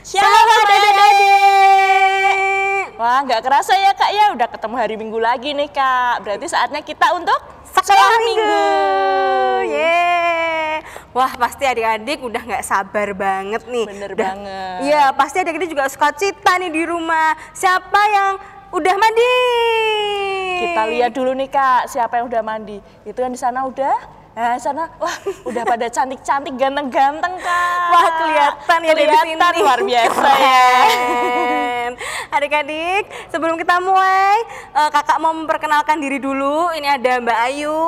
Shalom adik-adik. Wah, nggak kerasa ya Kak ya, udah ketemu hari Minggu lagi nih Kak. Berarti saatnya kita untuk sekolah Minggu. Yeay. Wah, pasti adik-adik udah nggak sabar banget nih. Bener banget. Iya, pasti adik-adik juga suka cita nih di rumah. Siapa yang udah mandi? Kita lihat dulu nih Kak, siapa yang udah mandi. Itu yang di sana udah? Nah, sana, wah, udah pada cantik-cantik, ganteng-ganteng Kak. Wah, kelihatan ya dari sini. Kelihatan luar biasa ya. Adik-adik, sebelum kita mulai, kakak mau memperkenalkan diri dulu. Ini ada Mbak Ayu,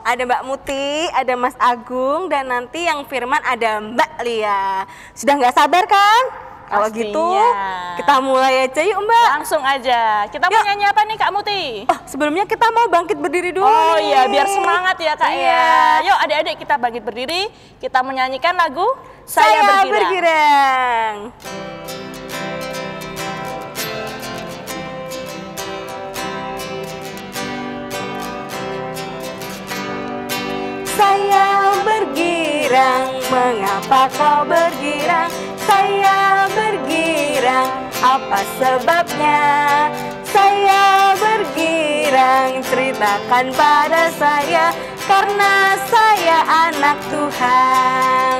ada Mbak Muti, ada Mas Agung, dan nanti yang Firman ada Mbak Lia. Sudah nggak sabar kan? Kalau gitu, kita mulai aja yuk Mbak. Langsung aja. Kita mau nyanyi apa nih Kak Muti? Oh, sebelumnya kita mau bangkit berdiri dulu. Oh nih. iya, biar semangat ya Kak ya. Yuk adik-adik kita bangkit berdiri. Kita menyanyikan lagu Saya Bergirang. Saya bergirang, mengapa kau bergirang? Saya bergirang, apa sebabnya? Saya bergirang, ceritakan pada saya, karena saya anak Tuhan.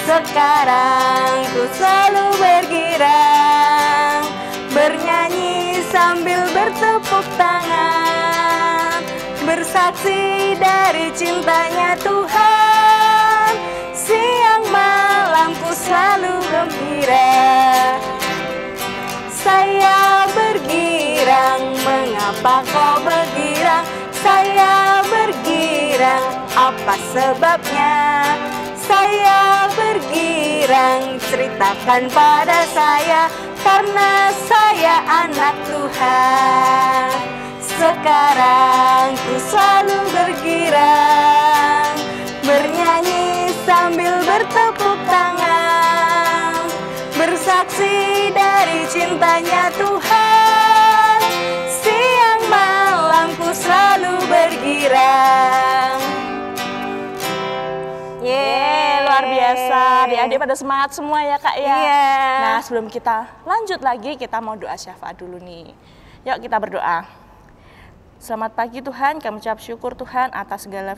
Sekarang ku selalu bergirang, bernyanyi sambil bertepuk tangan, bersaksi dari cintanya Tuhan. Siang malam ku selalu gembira. Saya bergirang, mengapa kau bergirang? Saya bergirang, apa sebabnya? Saya bergirang, ceritakan pada saya, karena saya anak Tuhan. Sekarang ku selalu bergirang, bernyanyi sambil bertepuk tangan, bersaksi dari cintanya Tuhan. Siang malam ku selalu bergirang. Yeay, luar biasa. Adik-adik pada semangat semua ya Kak ya. Nah, sebelum kita lanjut lagi, kita mau doa syafaat dulu nih. Yuk kita berdoa. Selamat pagi Tuhan, kami ucap syukur Tuhan atas segala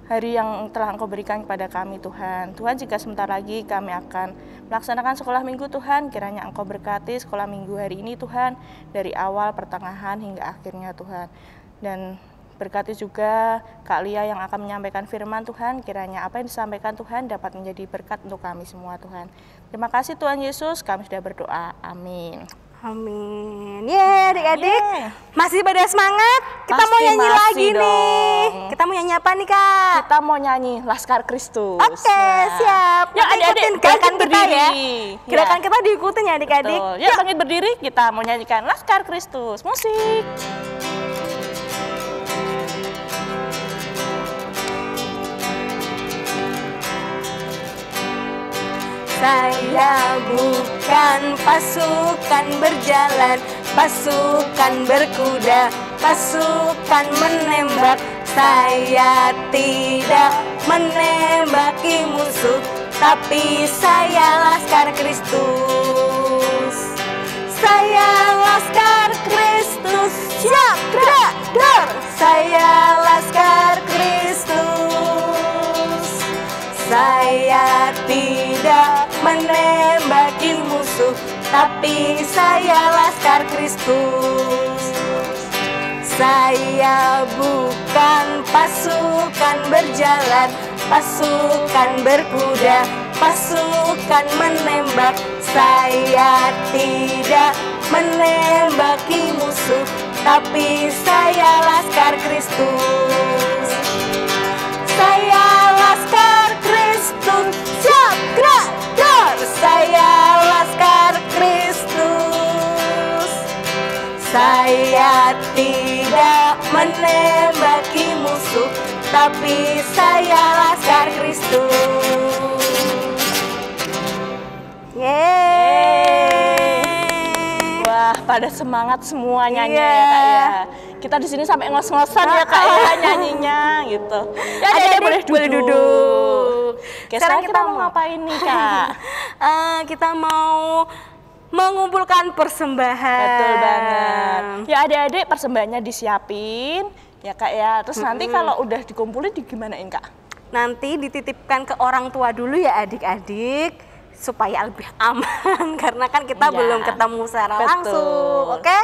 hari yang telah Engkau berikan kepada kami Tuhan. Tuhan, jika sebentar lagi kami akan melaksanakan sekolah minggu Tuhan, kiranya Engkau berkati sekolah minggu hari ini Tuhan, dari awal, pertengahan, hingga akhirnya Tuhan. Dan berkati juga Kak Lia yang akan menyampaikan firman Tuhan, kiranya apa yang disampaikan Tuhan dapat menjadi berkat untuk kami semua Tuhan. Terima kasih Tuhan Yesus, kami sudah berdoa. Amin. Amin. Adik-adik, masih pada semangat? Kita mau nyanyi lagi dong. nih. Kita mau nyanyi apa nih Kak? Kita mau nyanyi Laskar Kristus. Oke, siap. Yuk adik-adik, gerakan kita ya. Gerakan Ya. kita diikutin ya adik-adik. Yuk bangkit berdiri, kita mau nyanyikan Laskar Kristus. Musik. Saya bukan pasukan berjalan, pasukan berkuda, pasukan menembak. Saya tidak menembaki musuh, tapi saya Laskar Kristus. Saya Laskar Kristus, siap gerak dor. Saya Laskar Kristus. Saya tidak menembaki musuh, tapi saya Laskar Kristus. Saya bukan pasukan berjalan, pasukan berkuda, pasukan menembak. Saya tidak menembaki musuh, tapi saya Laskar Kristus. Saya Laskar Kristus, siap gerak dor. Saya Laskar Kristus. Saya tidak menembaki musuh, tapi saya Laskar Kristus. Wah, pada semangat semuanya ya Kak ya. Kita di sini sampai ngos-ngosan ya Kak ya nyanyinya gitu. Ya, Adik-adik boleh duduk. Oke, sekarang kita mau ngapain nih, Kak? Kita mau mengumpulkan persembahan. Betul banget. Ya adik-adik, persembahannya disiapin, ya Kak ya. Terus nanti kalau udah dikumpulin digimanain, Kak? Nanti dititipkan ke orang tua dulu ya adik-adik, supaya lebih aman karena kan kita belum ketemu secara langsung. Oke?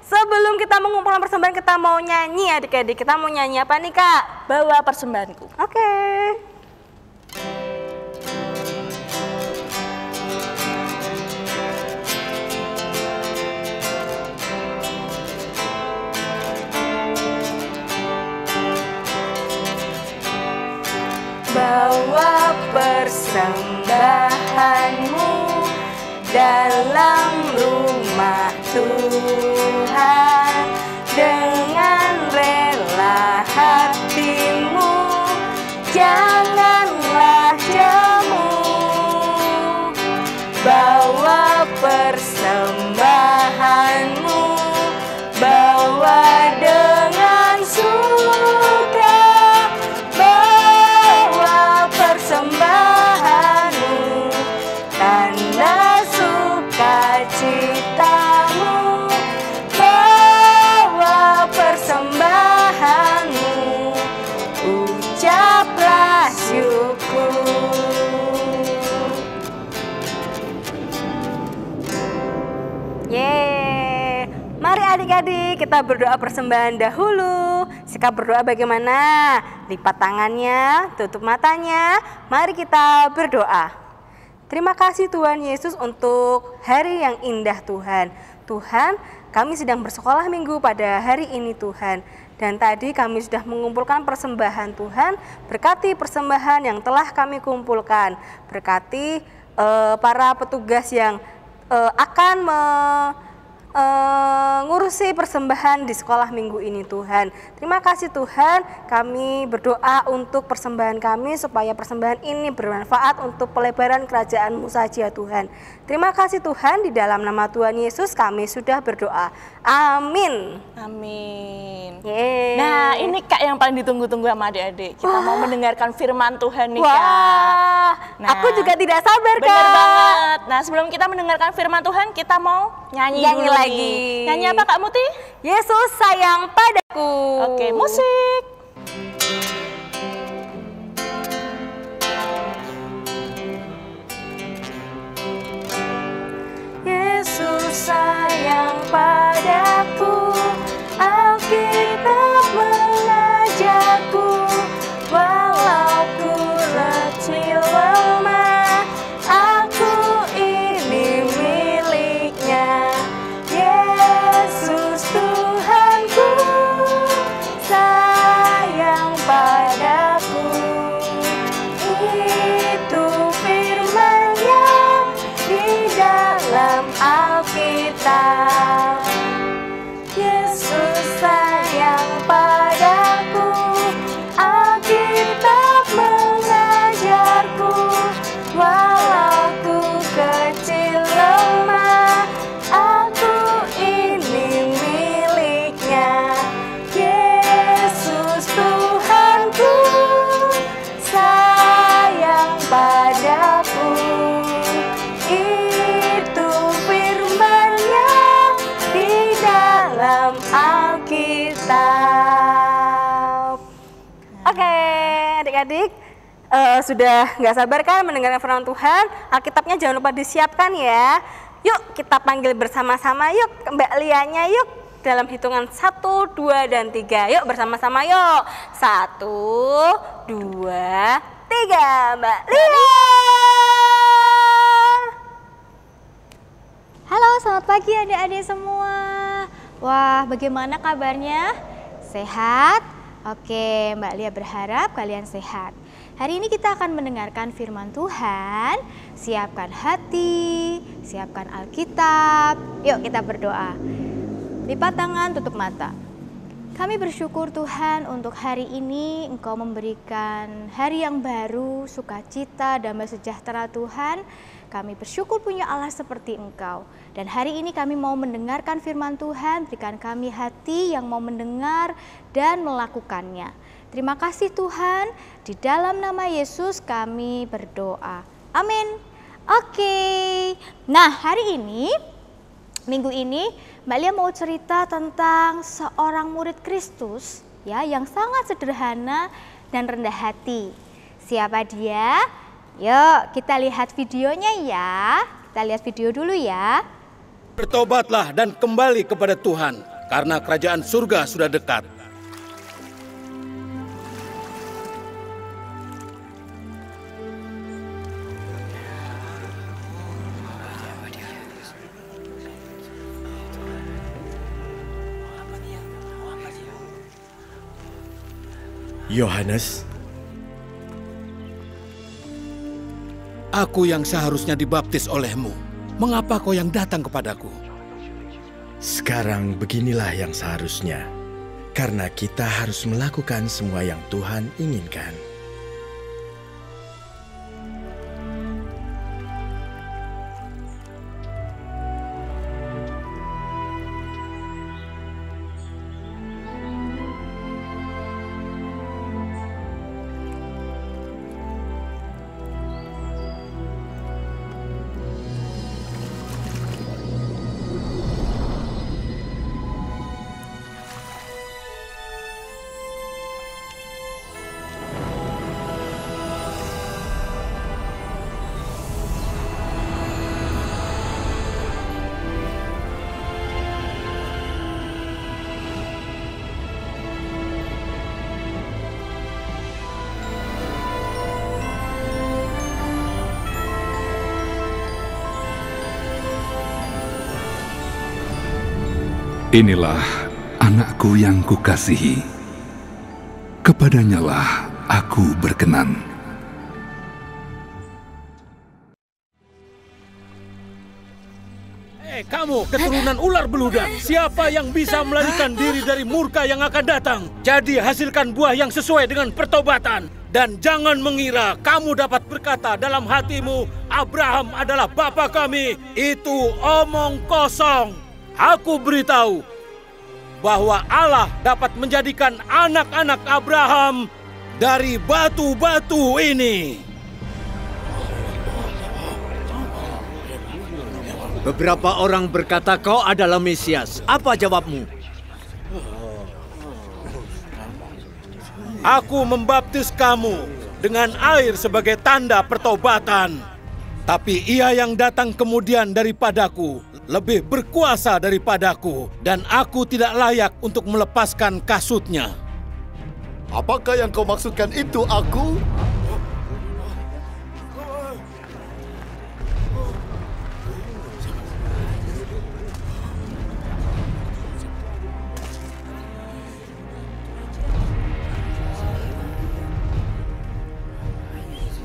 Sebelum kita mengumpulkan persembahan, kita mau nyanyi adik-adik. Kita mau nyanyi apa nih, Kak? Bawa persembahanku. Oke. Bawa persembahanmu dalam rumah Tuhan, dengan rela hatimu, janganlah jemu. Bawa persembahanmu, bawa dengan suka, persembahanmu, tanda sukacitamu. Bawa persembahanmu, ucaplah syukur. Yeay, mari adik-adik kita berdoa persembahan dahulu. Sikap berdoa bagaimana? Lipat tangannya, tutup matanya. Mari kita berdoa. Terima kasih Tuhan Yesus untuk hari yang indah Tuhan. Tuhan, kami sedang bersekolah minggu pada hari ini Tuhan. Dan tadi kami sudah mengumpulkan persembahan Tuhan. Berkati persembahan yang telah kami kumpulkan. Berkati para petugas yang akan ngurusi persembahan di sekolah minggu ini Tuhan. Terima kasih Tuhan, kami berdoa untuk persembahan kami supaya persembahan ini bermanfaat untuk pelebaran kerajaan-Mu saja Tuhan. Terima kasih Tuhan, di dalam nama Tuhan Yesus kami sudah berdoa. Amin. Amin. Yeay. Nah ini Kak yang paling ditunggu-tunggu sama adik-adik. Kita mau mendengarkan firman Tuhan nih Kak. Wah, Nah, aku juga tidak sabar Kak. Bener banget. Nah sebelum kita mendengarkan firman Tuhan, kita mau nyanyi dulu lagi. nih. Nyanyi apa Kak Muti? Yesus sayang padaku. Oke, musik. Yesus sayang padaku, Alkitab mengajarku, walau ku kecil lemah, aku ini miliknya. Yesus Tuhanku sayang padaku, itu firman-Nya di dalam Alkitab. Yesus sayang padaku, Alkitab mengajarku, walau ku kecil lemah, aku ini miliknya. Yesus Tuhanku sayang padaku, itu firman-Nya di dalam Alkitab. Oke, adik-adik, sudah nggak sabar kan mendengarkan firman Tuhan? Alkitabnya jangan lupa disiapkan ya. Yuk kita panggil bersama-sama, yuk Mbak Lianya, yuk. Dalam hitungan 1, 2, dan 3. Yuk bersama-sama yuk. 1, 2, 3. Mbak Lia. Halo, selamat pagi adik-adik semua. Wah, bagaimana kabarnya? Sehat? Oke, Mbak Lia berharap kalian sehat. Hari ini kita akan mendengarkan firman Tuhan. Siapkan hati, siapkan Alkitab. Yuk kita berdoa. Lipat tangan, tutup mata. Kami bersyukur Tuhan untuk hari ini Engkau memberikan hari yang baru, sukacita, damai sejahtera Tuhan. Kami bersyukur punya Allah seperti Engkau. Dan hari ini kami mau mendengarkan firman Tuhan, berikan kami hati yang mau mendengar dan melakukannya. Terima kasih Tuhan, di dalam nama Yesus kami berdoa. Amin. Oke, nah hari ini, minggu ini Mbak Lia mau cerita tentang seorang murid Kristus ya yang sangat sederhana dan rendah hati. Siapa dia? Yuk kita lihat videonya ya. Kita lihat video dulu ya. Bertobatlah dan kembali kepada Tuhan, karena kerajaan surga sudah dekat. Yohanes, aku yang seharusnya dibaptis olehmu. Mengapa kau yang datang kepadaku? sekarang beginilah yang seharusnya, karena kita harus melakukan semua yang Tuhan inginkan. Inilah anakku yang kukasihi, kepadanyalah aku berkenan. Kamu keturunan ular beludak, siapa yang bisa melarikan diri dari murka yang akan datang? Jadi hasilkan buah yang sesuai dengan pertobatan. Dan jangan mengira kamu dapat berkata dalam hatimu, Abraham adalah bapa kami. Itu omong kosong. Aku beritahu bahwa Allah dapat menjadikan anak-anak Abraham dari batu-batu ini. Beberapa orang berkata kau adalah Mesias. Apa jawabmu? Aku membaptis kamu dengan air sebagai tanda pertobatan. Tapi ia yang datang kemudian daripadaku lebih berkuasa daripadaku, dan aku tidak layak untuk melepaskan kasutnya. Apakah yang kau maksudkan itu, aku?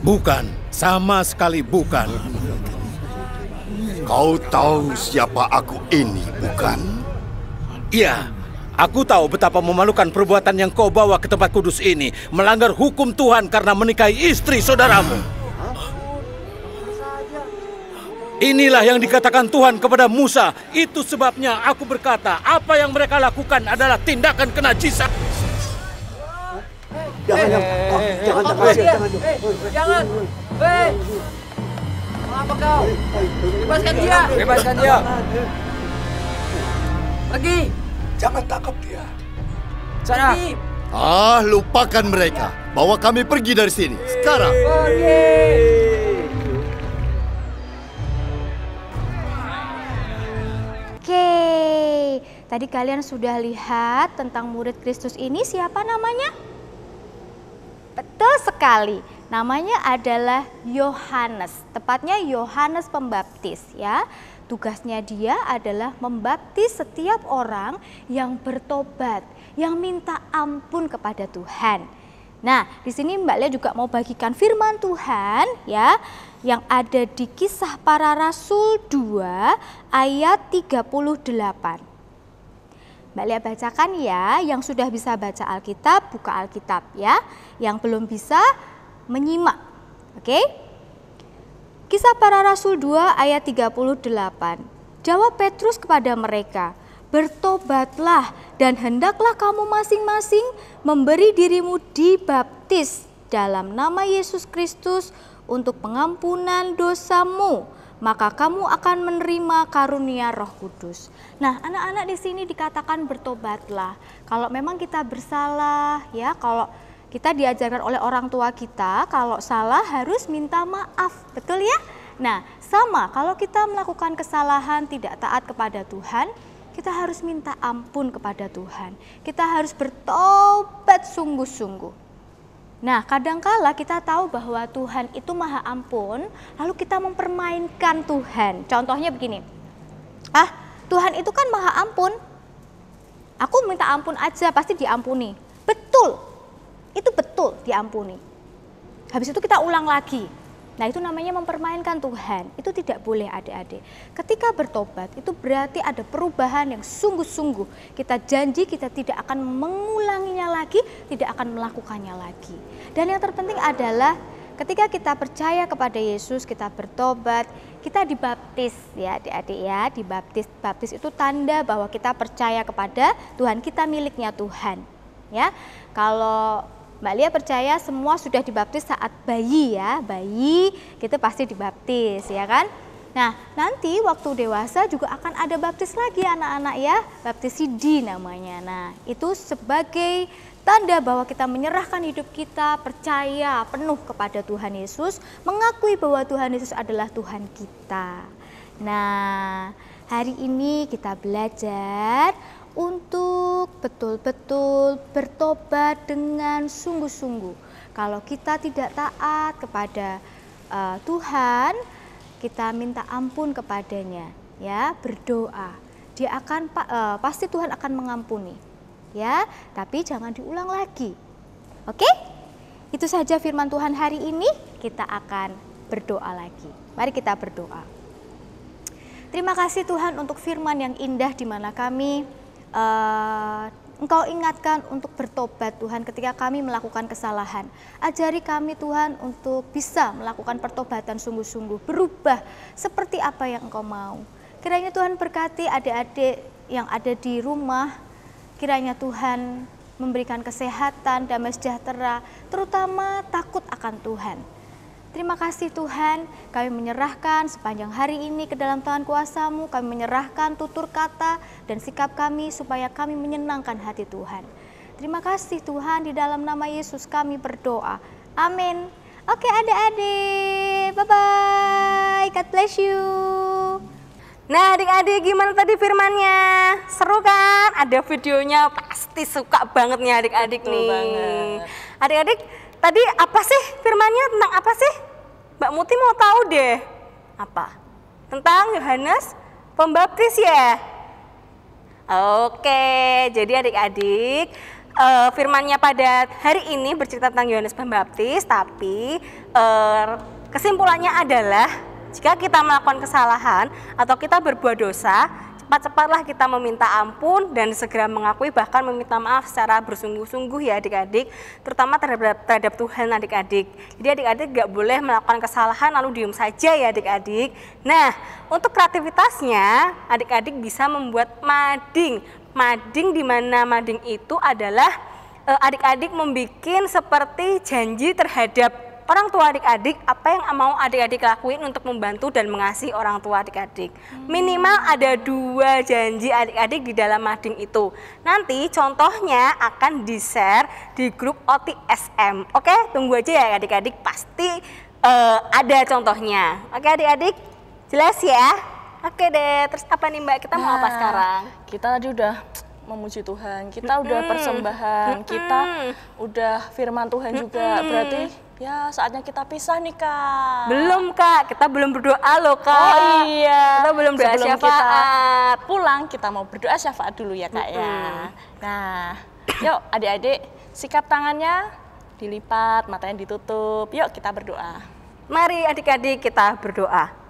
Bukan, sama sekali bukan. Kau tahu siapa aku ini, bukan? Iya, aku tahu betapa memalukan perbuatan yang kau bawa ke tempat kudus ini. Melanggar hukum Tuhan karena menikahi istri saudaramu. Inilah yang dikatakan Tuhan kepada Musa. Itu sebabnya aku berkata, apa yang mereka lakukan adalah tindakan kenajisan. Jangan. Apa kau? Bebaskan dia. Bebaskan dia. Pergi. Jangan tangkap dia. Sana. Lupakan mereka. Bawa kami pergi dari sini. Sekarang. Pergi. Oke, tadi kalian sudah lihat tentang murid Kristus ini, siapa namanya? Betul sekali, namanya adalah Yohanes, tepatnya Yohanes Pembaptis ya. Tugasnya dia adalah membaptis setiap orang yang bertobat, yang minta ampun kepada Tuhan. Nah, di sini Mbak Lia juga mau bagikan firman Tuhan ya, yang ada di Kisah Para Rasul 2 ayat 38. Mbak Lia bacakan ya, yang sudah bisa baca Alkitab, buka Alkitab ya. Yang belum bisa, menyimak. Oke? Kisah Para Rasul 2 ayat 38. Jawab Petrus kepada mereka, bertobatlah dan hendaklah kamu masing-masing memberi dirimu dibaptis dalam nama Yesus Kristus untuk pengampunan dosamu, maka kamu akan menerima karunia Roh Kudus. Nah, anak-anak di sini dikatakan bertobatlah. Kalau memang kita bersalah, ya, kalau kita diajarkan oleh orang tua kita, kalau salah harus minta maaf, betul ya? Nah, sama kalau kita melakukan kesalahan tidak taat kepada Tuhan, kita harus minta ampun kepada Tuhan. Kita harus bertobat sungguh-sungguh. Nah, kadangkala kita tahu bahwa Tuhan itu maha ampun, lalu kita mempermainkan Tuhan. Contohnya begini, Tuhan itu kan maha ampun, aku minta ampun aja pasti diampuni. Betul, itu betul diampuni. Habis itu kita ulang lagi. Nah, itu namanya mempermainkan Tuhan. Itu tidak boleh adik-adik. Ketika bertobat itu berarti ada perubahan yang sungguh-sungguh. Kita janji kita tidak akan mengulanginya lagi, tidak akan melakukannya lagi. Dan yang terpenting adalah ketika kita percaya kepada Yesus, kita bertobat, kita dibaptis ya adik-adik ya. Dibaptis, baptis itu tanda bahwa kita percaya kepada Tuhan, kita miliknya Tuhan. Ya, kalau Mbak Lia percaya semua sudah dibaptis saat bayi ya, bayi kita pasti dibaptis ya kan. Nah, nanti waktu dewasa juga akan ada baptis lagi anak-anak ya, baptisidi namanya. Nah, itu sebagai tanda bahwa kita menyerahkan hidup kita, percaya penuh kepada Tuhan Yesus, mengakui bahwa Tuhan Yesus adalah Tuhan kita. Nah, hari ini kita belajar untuk betul-betul bertobat dengan sungguh-sungguh. Kalau kita tidak taat kepada Tuhan, kita minta ampun kepadanya, ya, berdoa. Dia akan pasti Tuhan akan mengampuni, ya. Tapi jangan diulang lagi. Oke? Itu saja firman Tuhan hari ini. Kita akan berdoa lagi. Mari kita berdoa. Terima kasih Tuhan untuk firman yang indah di mana kami Engkau ingatkan untuk bertobat Tuhan ketika kami melakukan kesalahan. Ajari kami Tuhan untuk bisa melakukan pertobatan sungguh-sungguh, berubah seperti apa yang Engkau mau. Kiranya Tuhan berkati adik-adik yang ada di rumah, kiranya Tuhan memberikan kesehatan, damai sejahtera, terutama takut akan Tuhan. Terima kasih Tuhan, kami menyerahkan sepanjang hari ini ke dalam tangan kuasa-Mu, kami menyerahkan tutur kata dan sikap kami supaya kami menyenangkan hati Tuhan. Terima kasih Tuhan, di dalam nama Yesus kami berdoa. Amin. Oke adik-adik, bye-bye, God bless you. Nah adik-adik gimana tadi firmannya? Seru kan? Ada videonya, pasti suka banget nih adik-adik nih. Banget. Adik-adik, tadi apa sih firmannya, tentang apa sih? Mbak Muti mau tahu deh. Apa? Tentang Yohanes Pembaptis ya? Oke, jadi adik-adik firmannya pada hari ini bercerita tentang Yohanes Pembaptis, tapi kesimpulannya adalah jika kita melakukan kesalahan atau kita berbuat dosa, cepat-cepatlah kita meminta ampun dan segera mengakui, bahkan meminta maaf secara bersungguh-sungguh ya adik-adik, terutama terhadap Tuhan adik-adik. Jadi adik-adik gak boleh melakukan kesalahan lalu diem saja ya adik-adik. Nah, untuk kreativitasnya adik-adik bisa membuat mading. Mading, di mana mading itu adalah adik-adik membuat seperti janji terhadap orang tua adik-adik, apa yang mau adik-adik lakuin untuk membantu dan mengasihi orang tua adik-adik. Minimal ada 2 janji adik-adik di dalam mading itu. Nanti contohnya akan di-share di grup OTSM. Oke, tunggu aja ya adik-adik, pasti ada contohnya. Oke adik-adik, jelas ya? Oke deh, terus apa nih Mbak, kita mau apa sekarang? Kita tadi udah memuji Tuhan, kita udah persembahan, kita udah firman Tuhan juga. Berarti ya saatnya kita pisah nih Kak. Belum Kak, kita belum berdoa loh Kak. Oh iya, kita belum berdoa sebelum syafaat. Kita pulang kita mau berdoa syafaat dulu ya Kak ya. Nah, yuk adik-adik sikap tangannya dilipat, matanya ditutup. Yuk kita berdoa. Mari adik-adik kita berdoa.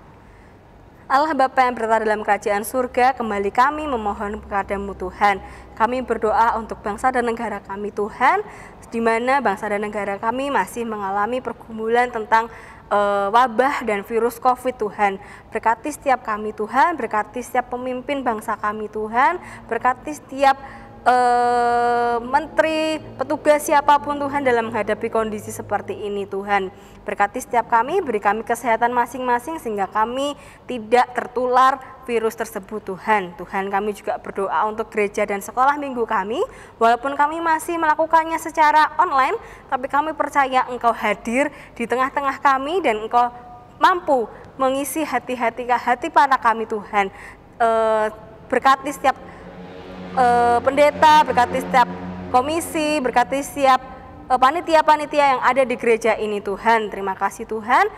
Allah Bapa yang berada dalam kerajaan surga, kembali kami memohon kepadamu Tuhan. Kami berdoa untuk bangsa dan negara kami Tuhan, di mana bangsa dan negara kami masih mengalami pergumulan tentang wabah dan virus COVID Tuhan. Berkati setiap kami Tuhan, berkati setiap pemimpin bangsa kami Tuhan, berkati setiap menteri, petugas siapapun Tuhan dalam menghadapi kondisi seperti ini Tuhan. Berkati setiap kami, beri kami kesehatan masing-masing sehingga kami tidak tertular virus tersebut Tuhan. Tuhan, kami juga berdoa untuk gereja dan sekolah minggu kami. Walaupun kami masih melakukannya secara online, tapi kami percaya Engkau hadir di tengah-tengah kami dan Engkau mampu mengisi hati para kami Tuhan. Berkati setiap pendeta, berkati setiap komisi, berkati setiap panitia-panitia yang ada di gereja ini Tuhan. Terima kasih Tuhan,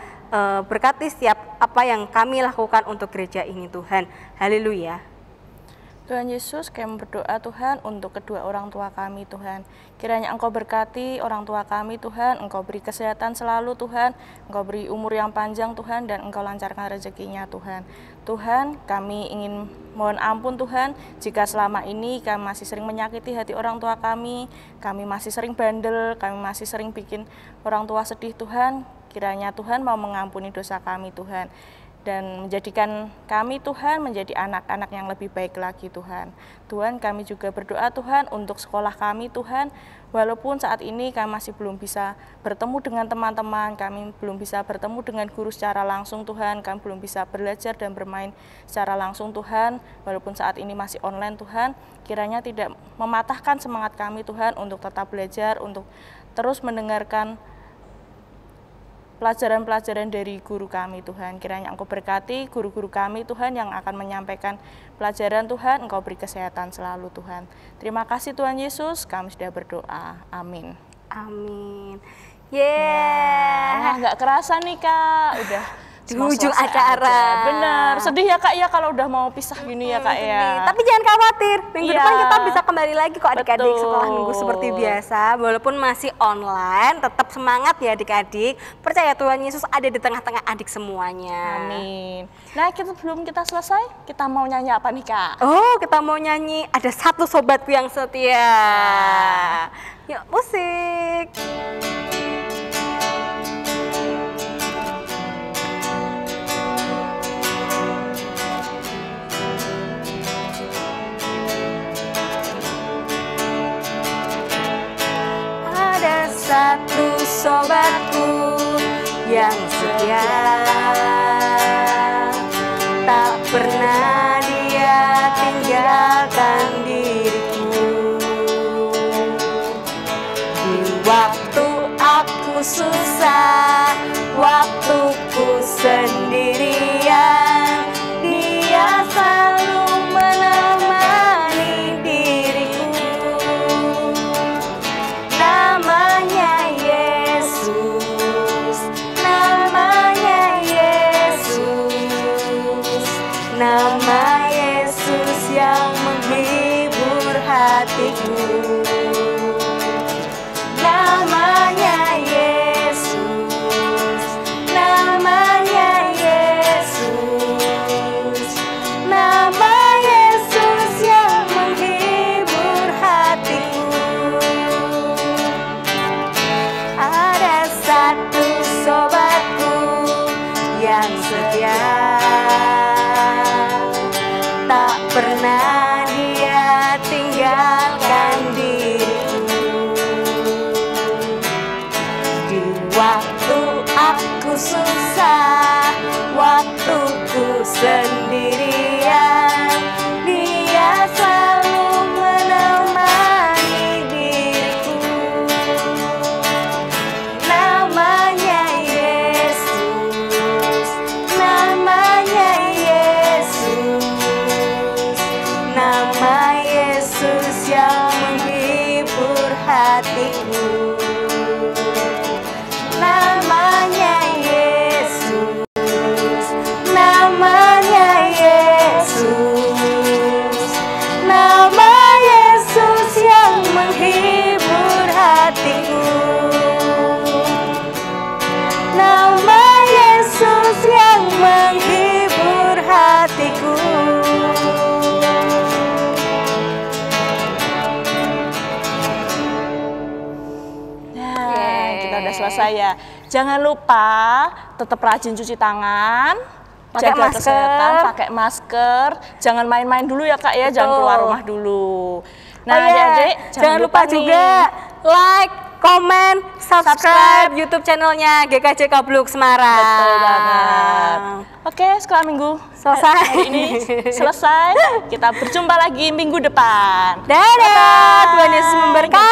berkati setiap apa yang kami lakukan untuk gereja ini Tuhan. Haleluya. Tuhan Yesus, kami berdoa Tuhan untuk kedua orang tua kami Tuhan. Kiranya Engkau berkati orang tua kami Tuhan, Engkau beri kesehatan selalu Tuhan, Engkau beri umur yang panjang Tuhan, dan Engkau lancarkan rezekinya Tuhan. Tuhan, kami ingin mohon ampun Tuhan, jika selama ini kami masih sering menyakiti hati orang tua kami masih sering bandel, kami masih sering bikin orang tua sedih Tuhan. Kiranya Tuhan mau mengampuni dosa kami Tuhan, dan menjadikan kami Tuhan menjadi anak-anak yang lebih baik lagi Tuhan. Tuhan, kami juga berdoa Tuhan untuk sekolah kami Tuhan, walaupun saat ini kami masih belum bisa bertemu dengan teman-teman, kami belum bisa bertemu dengan guru secara langsung Tuhan, kami belum bisa belajar dan bermain secara langsung Tuhan, walaupun saat ini masih online Tuhan, kiranya tidak mematahkan semangat kami Tuhan untuk tetap belajar, untuk terus mendengarkan pelajaran-pelajaran dari guru kami Tuhan. Kiranya Engkau berkati guru-guru kami Tuhan yang akan menyampaikan pelajaran Tuhan, Engkau beri kesehatan selalu Tuhan. Terima kasih Tuhan Yesus, kami sudah berdoa. Amin. Amin. Nah, nggak kerasa nih Kak, udah di ujung acara. Bener, sedih ya Kak ya kalau udah mau pisah gini ya Kak ya. Tapi jangan khawatir, minggu depan kita bisa kembali lagi kok adik-adik Betul. sekolah minggu seperti biasa. Walaupun masih online, tetap semangat ya adik-adik. Percaya Tuhan Yesus ada di tengah-tengah adik semuanya. Amin. Nah, sebelum kita selesai, kita mau nyanyi apa nih Kak? Oh, kita mau nyanyi Ada Satu Sobatku Yang Setia. Yuk, musik. Ada satu sobatku yang setia, tak pernah dia tinggalkan diriku. Di waktu aku susah, waktuku sendirian, dia selalu menemani diriku. Namanya Yesus, namanya Yesus, nama Yesus yang menghibur hatiku. Namanya Yesus, namanya Yesus, nama Yesus yang menghibur hatiku. Ada satu sobatku yang setia, tak pernah dia tinggalkan diriku. Di waktu aku susah, waktuku sendirian, dia selalu menemani diriku. Namanya Yesus, namanya Yesus, nama Yesus yang menghibur hatiku. Namanya Yesus, namanya saya. Jangan lupa tetap rajin cuci tangan, pakai jaga masker. kesehatan, pakai masker. Jangan main-main dulu ya Kak ya, jangan keluar rumah dulu. Nah, Oh iya, adik-adik jangan lupa nih. juga like, komen, subscribe YouTube channelnya GKJ Kabluk Semarang. Betul banget. Oke, sekolah minggu Selesai. hari ini selesai. Kita berjumpa lagi minggu depan. Dadah, Tuhan Yesus memberkati.